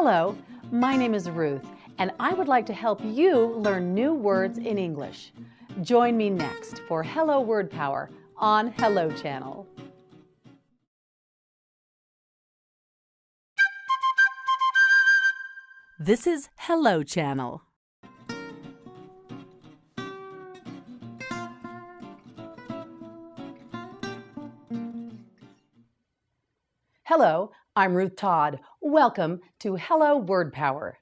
Hello, my name is Ruth, and I would like to help you learn new words in English. Join me next for Hello Word Power on Hello Channel. This is Hello Channel. Hello, I'm Ruth Todd. Welcome to Hello Word Power.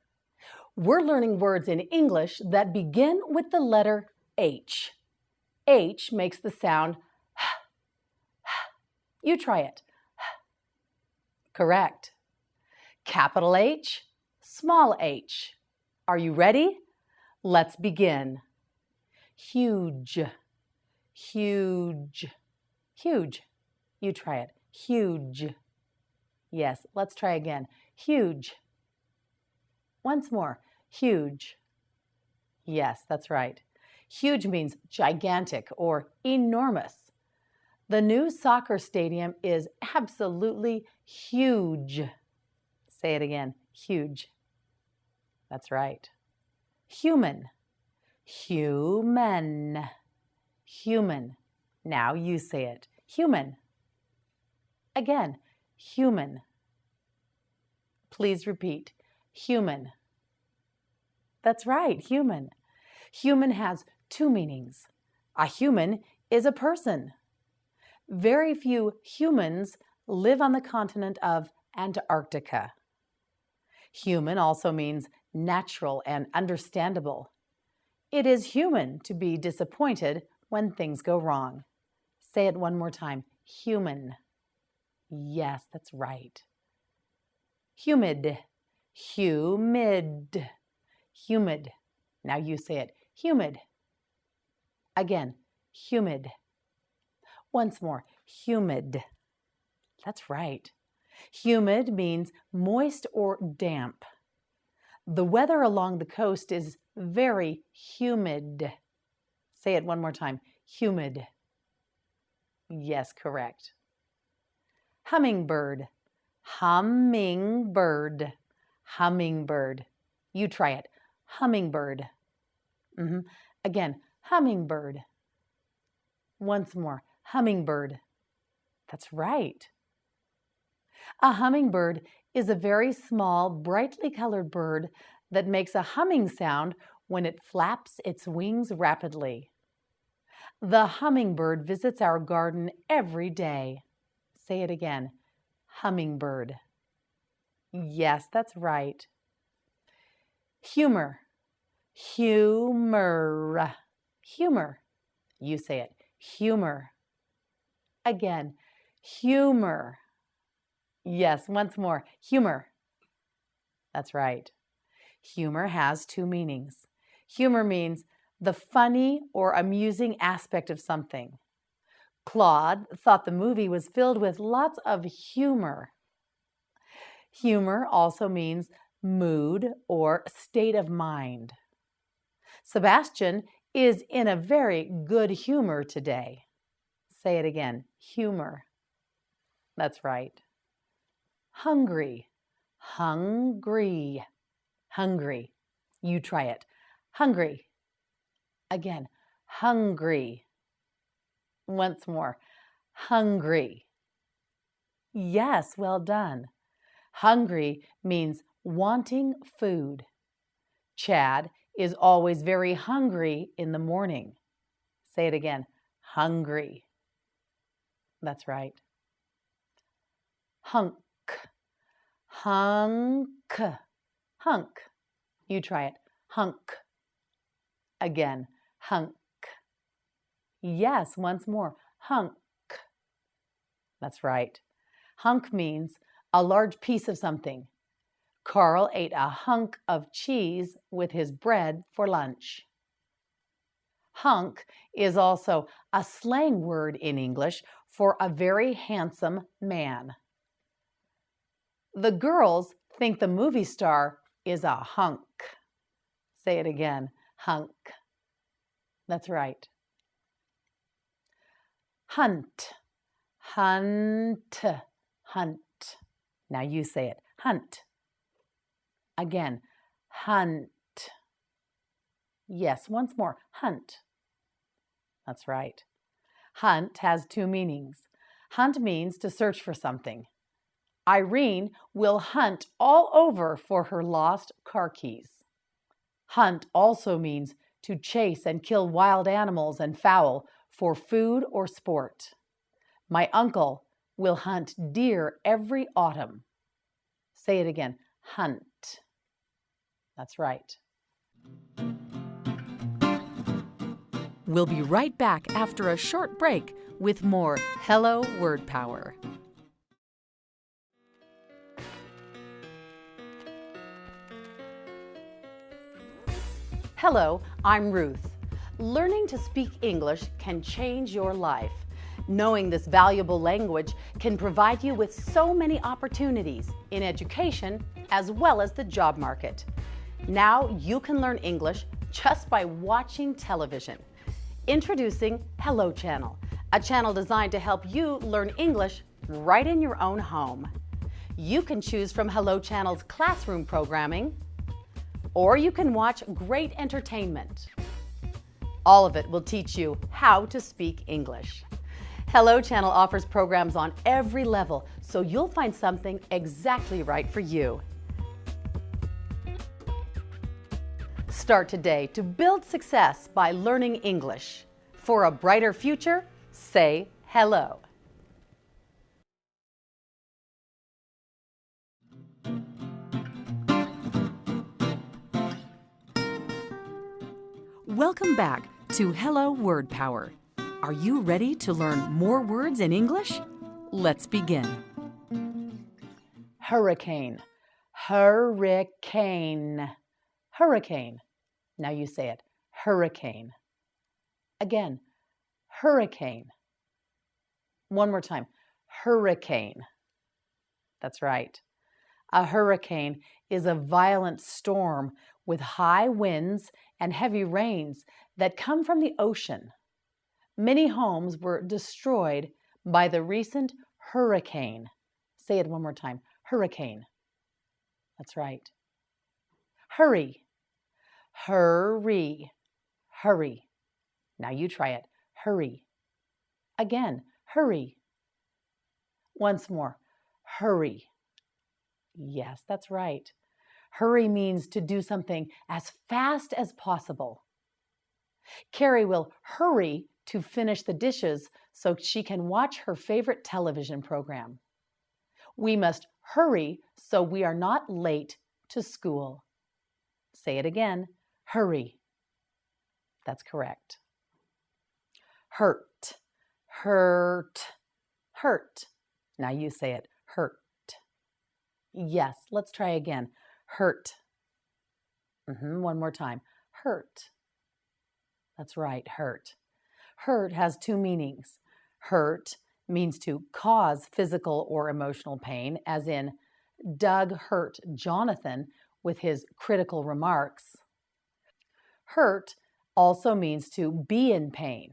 We're learning words in English that begin with the letter H. H makes the sound h. You try it. Correct. Capital H, small h. Are you ready? Let's begin. Huge, huge, huge. You try it. Huge. Yes, let's try again. Huge. Once more. Huge. Yes, that's right. Huge means gigantic or enormous. The new soccer stadium is absolutely huge. Say it again. Huge. That's right. Human. Human. Human. Now you say it. Human. Again. Human. Please repeat. Human. That's right, human. Human has two meanings. A human is a person. Very few humans live on the continent of Antarctica. Human also means natural and understandable. It is human to be disappointed when things go wrong. Say it one more time. Human. Yes, that's right. Humid. Humid. Humid. Now you say it. Humid. Again. Humid. Once more. Humid. That's right. Humid means moist or damp. The weather along the coast is very humid. Say it one more time. Humid. Yes, correct. Hummingbird. Hummingbird. Hummingbird. You try it. Hummingbird. Again, hummingbird. Once more. Hummingbird. That's right. A hummingbird is a very small, brightly colored bird that makes a humming sound when it flaps its wings rapidly. The hummingbird visits our garden every day. Say it again. Hummingbird. Yes, that's right. Humor. Humor. Humor. You say it. Humor. Again. Humor. Yes, once more. Humor. That's right. Humor has two meanings. Humor means the funny or amusing aspect of something. Claude thought the movie was filled with lots of humor. Humor also means mood or state of mind. Sebastian is in a very good humor today. Say it again. Humor. That's right. Hungry. Hungry. Hungry. You try it. Hungry. Again. Hungry. Once more. Hungry. Yes, well done. Hungry means wanting food. Chad is always very hungry in the morning. Say it again. Hungry. That's right. Hunk. Hunk. Hunk. You try it. Hunk. Again. Hunk. Yes, once more. Hunk. That's right. Hunk means a large piece of something. Carl ate a hunk of cheese with his bread for lunch. Hunk is also a slang word in English for a very handsome man. The girls think the movie star is a hunk. Say it again. Hunk. That's right. Hunt. Hunt. Hunt. Now you say it. Hunt. Again, hunt. Yes, once more, hunt. That's right. Hunt has two meanings. Hunt means to search for something. Irene will hunt all over for her lost car keys. Hunt also means to chase and kill wild animals and fowl for food or sport. My uncle will hunt deer every autumn. Say it again, hunt. That's right. We'll be right back after a short break with more Hello Word Power. Hello, I'm Ruth. Learning to speak English can change your life. Knowing this valuable language can provide you with so many opportunities in education as well as the job market. Now you can learn English just by watching television. Introducing Hello Channel, a channel designed to help you learn English right in your own home. You can choose from Hello Channel's classroom programming, or you can watch great entertainment. All of it will teach you how to speak English. Hello Channel offers programs on every level, so you'll find something exactly right for you. Start today to build success by learning English. For a brighter future, say hello. Welcome back to Hello Word Power. Are you ready to learn more words in English? Let's begin. Hurricane, hurricane, hurricane. Now you say it, hurricane. Again, hurricane. One more time, hurricane. That's right. A hurricane is a violent storm with high winds and heavy rains that come from the ocean. Many homes were destroyed by the recent hurricane. Say it one more time, hurricane. That's right. Hurry, hurry, hurry. Now you try it, hurry. Again, hurry. Once more, hurry. Yes, that's right. Hurry means to do something as fast as possible. Carrie will hurry to finish the dishes so she can watch her favorite television program. We must hurry so we are not late to school. Say it again, hurry. That's correct. Hurt, hurt, hurt. Now you say it, hurt. Yes, let's try again. Hurt. One more time. Hurt. That's right, hurt. Hurt has two meanings. Hurt means to cause physical or emotional pain, as in Doug hurt Jonathan with his critical remarks. Hurt also means to be in pain.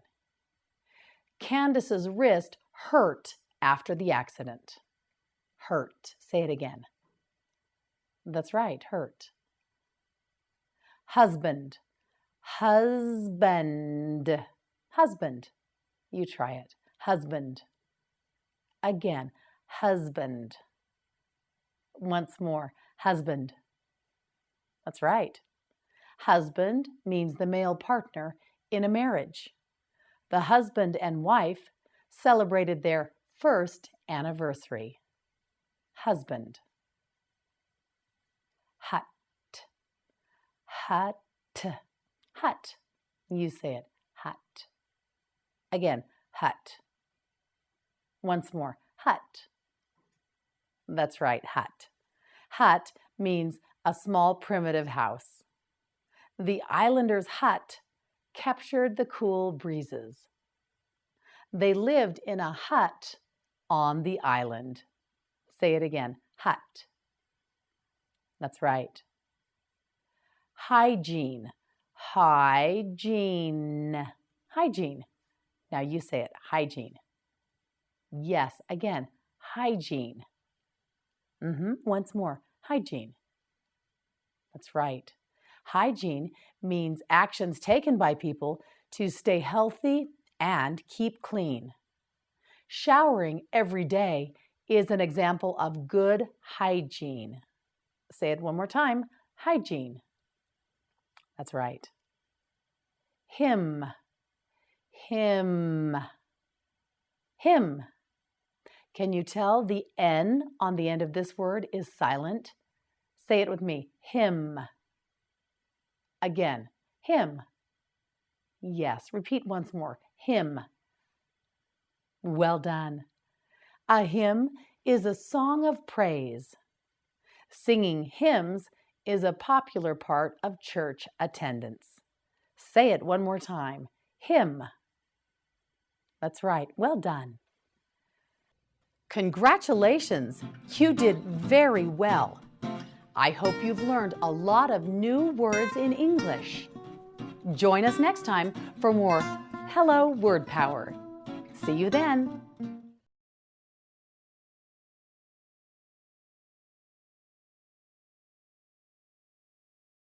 Candace's wrist hurt after the accident. Hurt. Say it again. That's right, hurt. Husband, husband, husband. You try it. Husband. Again, husband. Once more, husband. That's right. Husband means the male partner in a marriage. The husband and wife celebrated their first anniversary. Husband. Hut, hut, hut. You say it, hut. Again, hut. Once more, hut. That's right, hut. Hut means a small primitive house. The islanders' hut captured the cool breezes. They lived in a hut on the island. Say it again, hut. That's right. Hygiene, hygiene, hygiene. Now you say it, hygiene. Yes, again, hygiene. Once more, hygiene. That's right. Hygiene means actions taken by people to stay healthy and keep clean. Showering every day is an example of good hygiene. Say it one more time, hygiene. That's right. Hymn, hymn, hymn. Can you tell the N on the end of this word is silent? Say it with me, hymn. Again, hymn. Yes, repeat once more, hymn. Well done. A hymn is a song of praise. Singing hymns is a popular part of church attendance. Say it one more time, hymn. That's right, well done. Congratulations, you did very well. I hope you've learned a lot of new words in English. Join us next time for more Hello Word Power. See you then.